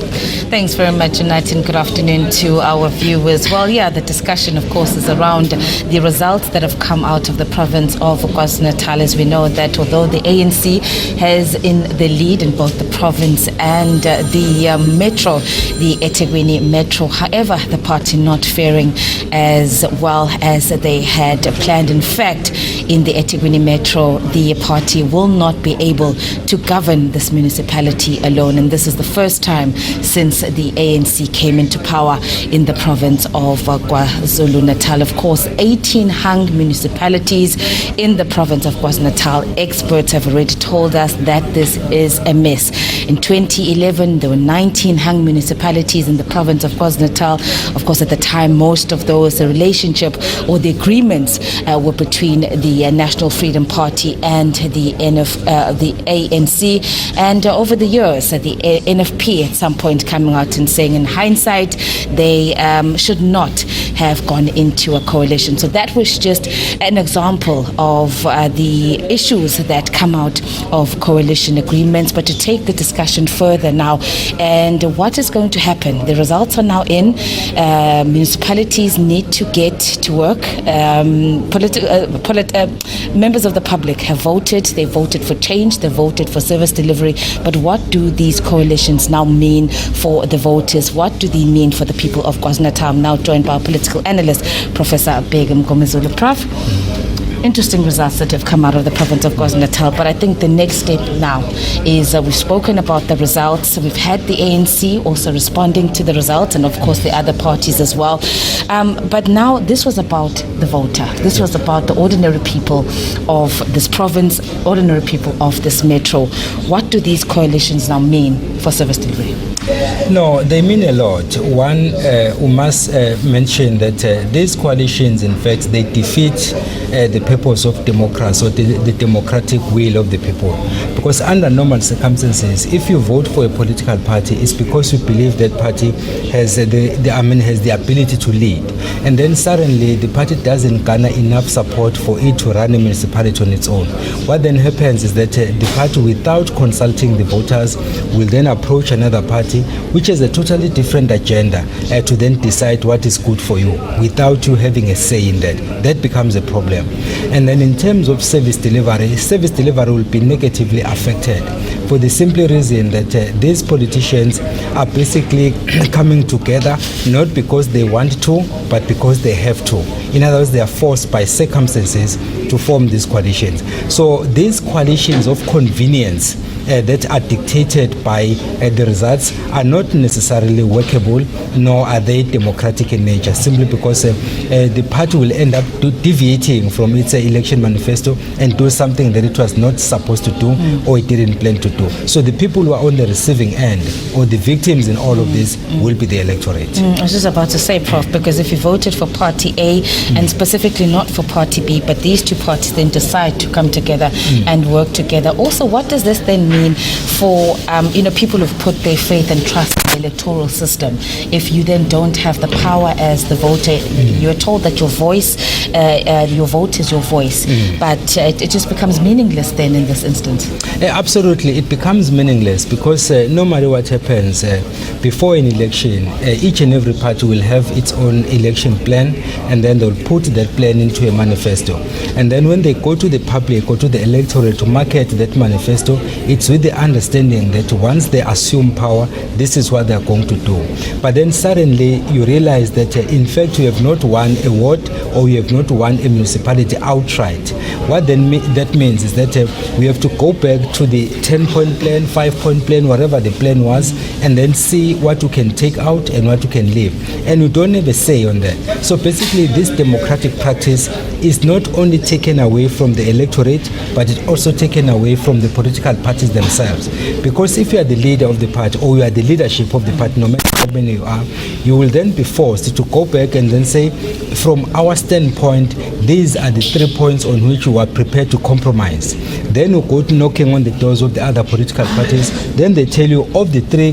Thanks very much, United. Good afternoon to our viewers. Well, yeah, the discussion, of course, is around the results that have come out of the province of KwaZulu-Natal. As we know that although the ANC has in the lead in both the province and the metro, the eThekwini metro, however, the party not faring as well as they had planned. In fact, in the eThekwini metro, the party will not be able to govern this municipality alone, and this is the first time since the ANC came into power in the province of KwaZulu-Natal. Of course, 18 hung municipalities in the province of KwaZulu-Natal. Experts have already told us that this is a mess. In 2011, there were 19 hung municipalities in the province of KwaZulu-Natal. Of course, at the time, most of those, the relationship or the agreements were between the National Freedom Party and the ANC. And over the years, the NFP at some point coming out and saying in hindsight they should not have gone into a coalition. So that was just an example of the issues that come out of coalition agreements. But to take the discussion further now, and what is going to happen? The results are now in. Municipalities need to get to work. Members of the public have voted. They voted for change. They voted for service delivery. But what do these coalitions now mean for the voters? What do they mean for the people of KwaZulu-Natal? I'm now joined by our political analyst, Professor Bheki Mngomezulu. Prof, interesting results that have come out of the province of KwaZulu-Natal, but I think the next step now is we've spoken about the results. We've had the ANC also responding to the results, and of course the other parties as well. But now this was about the voter. This was about the ordinary people of this province, ordinary people of this metro. What do these coalitions now mean for service delivery? No, they mean a lot. One, we must mention that these coalitions, in fact, they defeat the purpose of democracy or the democratic will of the people. Because under normal circumstances, if you vote for a political party, it's because you believe that party has the ability to lead. And then suddenly the party doesn't garner enough support for it to run a municipality on its own. What then happens is that the party, without consulting the voters, will then approach another party which has a totally different agenda to then decide what is good for you without you having a say in that. That becomes a problem. And then in terms of service delivery will be negatively affected for the simple reason that these politicians are basically coming together not because they want to, but because they have to. In other words, they are forced by circumstances to form these coalitions. So these coalitions of convenience that are dictated by the results are not necessarily workable, nor are they democratic in nature, simply because the party will end up deviating from its election manifesto and do something that it was not supposed to do or it didn't plan to do. So the people who are on the receiving end or the victims in all of this will be the electorate. I was just about to say, Prof, because if you voted for Party A and specifically not for Party B, but these two parties then decide to come together and work together. Also, what does this then mean for people who've put their faith and trust in the electoral system? If you then don't have the power as the voter, you're told that your vote is your voice, but it just becomes meaningless then in this instance. Absolutely, it becomes meaningless because no matter what happens before an election, each and every party will have its own election plan, and then they'll put that plan into a manifesto. And then when they go to the public or to the electorate to market that manifesto, it's with the understanding that once they assume power, this is what they're going to do. But then suddenly you realize that in fact you have not won a ward or you have not won a municipality outright. What then that means is that we have to go back to the 10-point plan, 5-point plan, whatever the plan was, and then see what you can take out and what you can leave. And you don't have a say on that. So basically this democratic practice is not only taken away from the electorate, but it's also taken away from the political parties themselves. Because if you are the leader of the party or you are the leadership of the party, no matter how many you are, you will then be forced to go back and then say, from our standpoint, these are the 3 points on which you are prepared to compromise. Then you go to knocking on the doors of the other political parties. Then they tell you, of the 3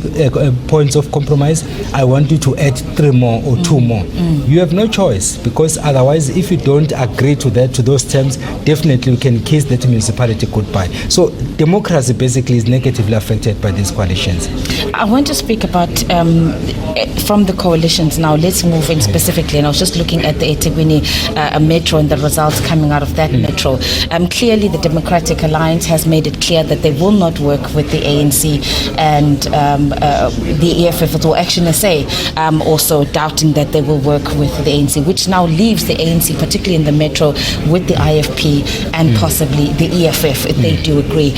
points of compromise, I want you to add 3 more or 2 more. You have no choice, because otherwise, if you don't agree to that, to those terms, definitely you can kiss that municipality goodbye. So democracy basically is negatively affected by these coalitions. I want to speak about from the coalitions now. Let's move in specifically, and I was just looking at the eThekwini metro and the results coming out of that metro. Clearly, the Democratic Alliance has made it clear that they will not work with the ANC and the EFF, or Action SA, also doubting that they will work with the ANC, which now leaves the ANC, particularly in the metro, with the IFP and possibly the EFF, if they do agree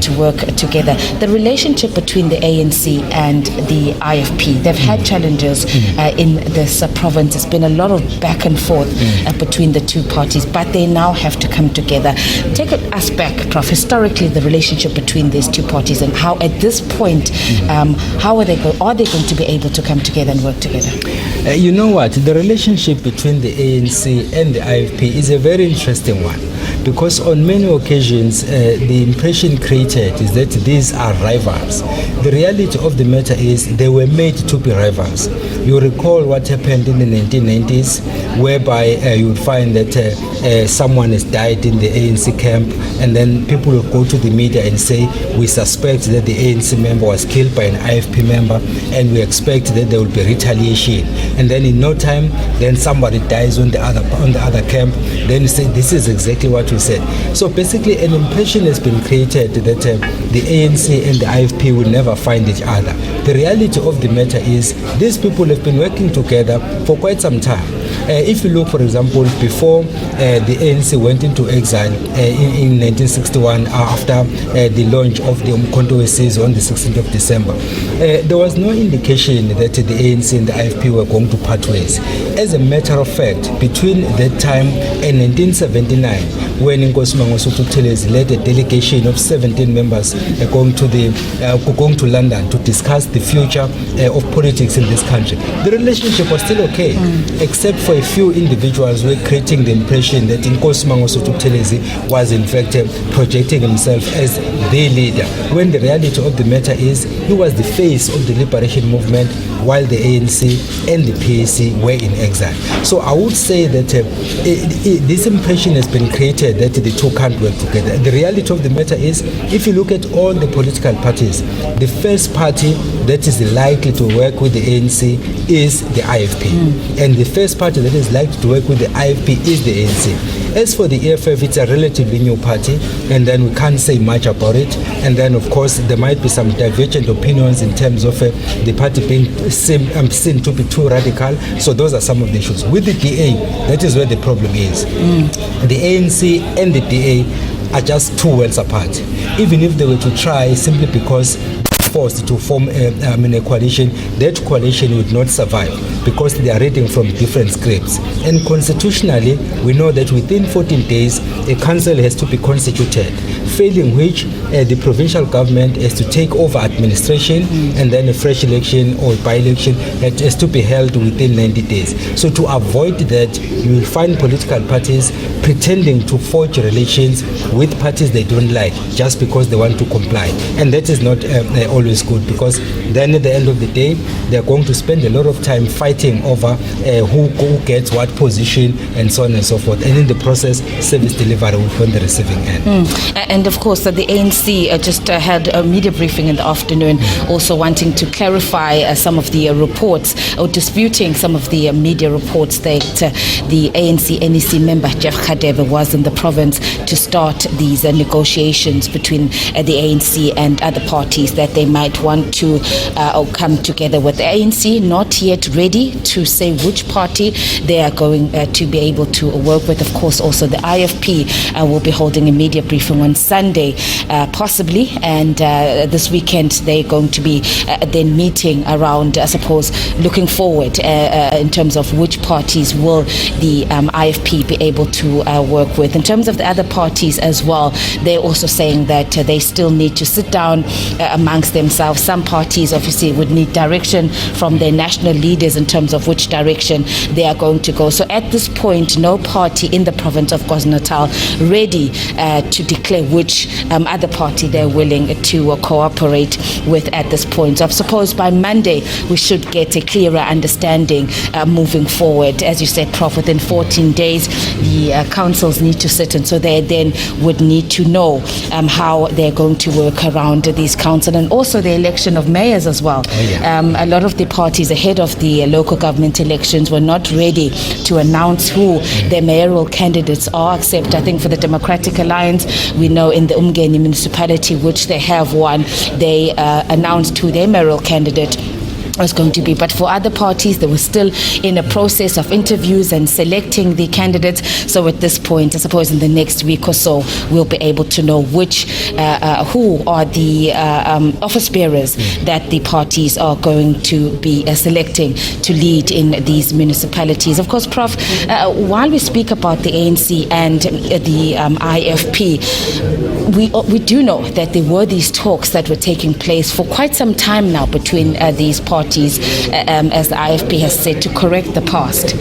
to work together. The relationship between the ANC and the IFP, they've had challenges in this province. There's been a lot of back and forth between the two parties, but they now have to come together. Take us back, Prof, historically, the relationship between these two parties, and how at this point, how are they going to be able to come together and work together? You know what? The relationship between the ANC and the IFP is a very interesting one, because on many occasions the impression created is that these are rivals. The reality of the matter is they were made to be rivals. You recall what happened in the 1990s, whereby you would find that someone has died in the ANC camp, and then people will go to the media and say, we suspect that the ANC member was killed by an IFP member, and we expect that there will be retaliation. And then in no time, then somebody dies on the other camp. Then you say, this is exactly what we said. So basically, an impression has been created that the ANC and the IFP will never find each other. The reality of the matter is these people have been working together for quite some time. If you look, for example, before the ANC went into exile in 1961, after the launch of the Umkhonto weSizwe on the 16th of December, there was no indication that the ANC and the IFP were going to part ways. As a matter of fact, between that time and 1979, when Nkosi Mngomezulu led a delegation of 17 members going to London to discuss the future of politics in this country, the relationship was still okay, except for a few individuals who were creating the impression that Nkosi Mngomezulu was in fact projecting himself as the leader, when the reality of the matter is he was the face of the liberation movement, while the ANC and the PAC were in exile. So I would say that this impression has been created that the two can't work together. The reality of the matter is, if you look at all the political parties, the first party that is likely to work with the ANC is the IFP. And the first party that is likely to work with the IFP is the ANC. As for the EFF, it's a relatively new party, and then we can't say much about it. And then, of course, there might be some divergent opinions in terms of the party being seen to be too radical. So those are some of the issues. With the DA, that is where the problem is. The ANC and the DA are just 2 worlds apart. Even if they were to try, simply because forced to form a coalition, that coalition would not survive, because they are reading from different scripts. And constitutionally, we know that within 14 days, a council has to be constituted, failing which the provincial government has to take over administration, and then a fresh election or by-election has to be held within 90 days. So to avoid that, you will find political parties pretending to forge relations with parties they don't like, just because they want to comply. And that is not always good, because then at the end of the day, they are going to spend a lot of time fighting over who gets what position and so on and so forth. And in the process, service delivery will be on the receiving end. And of course, the ANC just had a media briefing in the afternoon, also wanting to clarify some of the reports, or disputing some of the media reports that the ANC NEC member Jeff Khadebe was in the province to start these negotiations between the ANC and other parties that they might want to come together with. The ANC not yet ready to say which party they are going to be able to work with. Of course, also the IFP will be holding a media briefing on Sunday Sunday, possibly, and this weekend they're going to be then meeting around, I suppose, looking forward in terms of which parties will the IFP be able to work with. In terms of the other parties as well, they're also saying that they still need to sit down amongst themselves. Some parties obviously would need direction from their national leaders in terms of which direction they are going to go. So at this point, no party in the province of KwaZulu-Natal ready to declare which other party they're willing to cooperate with at this point. So I suppose by Monday we should get a clearer understanding moving forward. As you said, Prof, within 14 days the councils need to sit, and so they then would need to know how they're going to work around these council, and also the election of mayors as well. A lot of the parties ahead of the local government elections were not ready to announce who their mayoral candidates are, except I think for the Democratic Alliance, we know in the Umgeni municipality, which they have won, they announced who their mayoral candidate was going to be. But for other parties, they were still in a process of interviews and selecting the candidates. So at this point, I suppose in the next week or so, we'll be able to know which, who are the office bearers that the parties are going to be selecting to lead in these municipalities. Of course, Prof, while we speak about the ANC and the IFP, we do know that there were these talks that were taking place for quite some time now between these parties, as the IFP has said, to correct the past.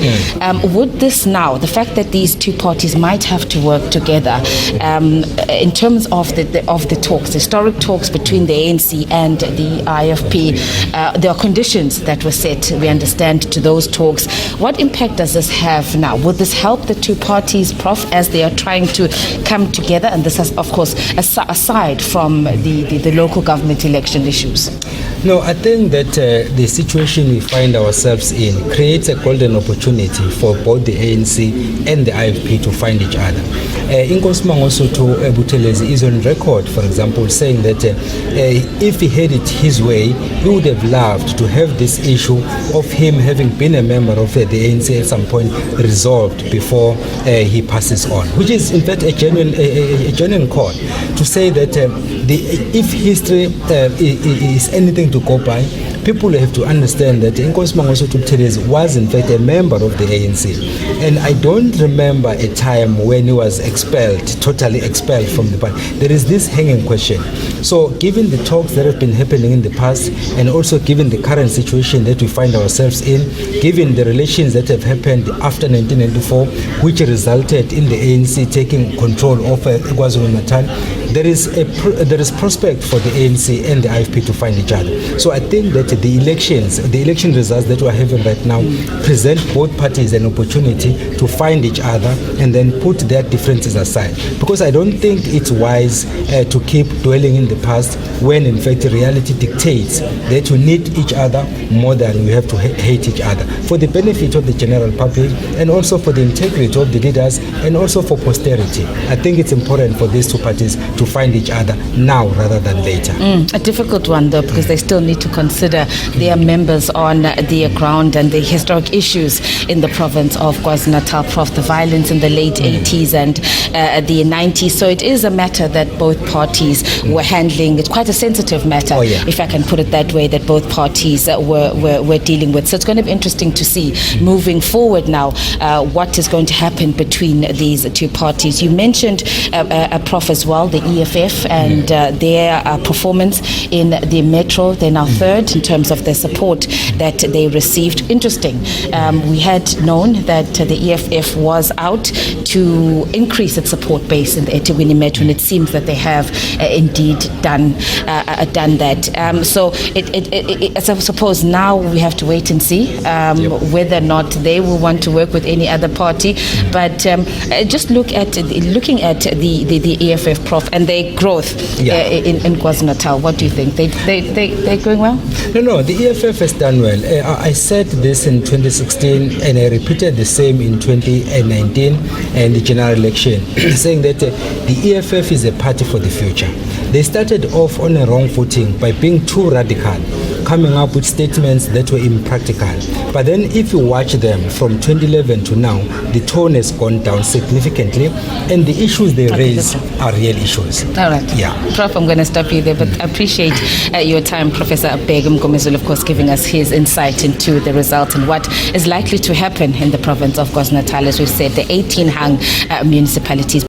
Would this now, the fact that these two parties might have to work together in terms of the talks, historic talks between the ANC and the IFP, there are conditions that were set, we understand, to those talks. What impact does this have now? Would this help the two parties, Prof, as they are trying to come together? And this has, of course, aside from the local government election issues. No, I think that the situation we find ourselves in creates a golden opportunity for both the ANC and the IFP to find each other. Inkosi Mngomezulu Buthelezi is on record, for example, saying that if he had it his way, he would have loved to have this issue of him having been a member of the ANC at some point resolved before he passes on, which is in fact a genuine call to say that if history is anything to go by, people have to understand that Inkosi Mngomezulu was in fact a member of the ANC. And I don't remember a time when he was totally expelled from the party. There is this hanging question. So given the talks that have been happening in the past, and also given the current situation that we find ourselves in, given the relations that have happened after 1994, which resulted in the ANC taking control of KwaZulu-Natal, there is prospect for the ANC and the IFP to find each other. So I think that the election results that we're having right now present both parties an opportunity to find each other and then put their differences aside. Because I don't think it's wise to keep dwelling in the past when in fact reality dictates that we need each other more than we have to hate each other, for the benefit of the general public and also for the integrity of the leaders and also for posterity. I think it's important for these two parties to find each other now rather than later. A difficult one though, because they still need to consider their members on the ground and the historic issues in the province of KwaZulu-Natal, Prof, the violence in the late 80s and the 90s. So it is a matter that both parties were handling. It's quite a sensitive matter, if I can put it that way, that both parties were dealing with. So it's going to be interesting to see moving forward now what is going to happen between these two parties. You mentioned, Prof, as well, the EFF and their performance in the metro. They're now third in terms of the support that they received. Interesting. We had known that the EFF was out to increase its support base in the eThekwini metro, and it seems that they have indeed done that. So I suppose now we have to wait and see whether or not they will want to work with any other party. But just looking at the EFF, Prof, and their growth in KwaZulu-Natal, what do you think? They're going well? No, the EFF has done well. I said this in 2016 and I repeated the same in 2019 and the general election, saying that the EFF is a party for the future. They started off on a wrong footing by being too radical coming up with statements that were impractical. But then if you watch them from 2011 to now, the tone has gone down significantly, and the issues they raise are real issues. All right. Yeah. Prof, I'm going to stop you there, but I appreciate your time, Professor Bheki Mngomezulu, of course, giving us his insight into the result and what is likely to happen in the province of KwaZulu-Natal. As we said, the 18 hung municipalities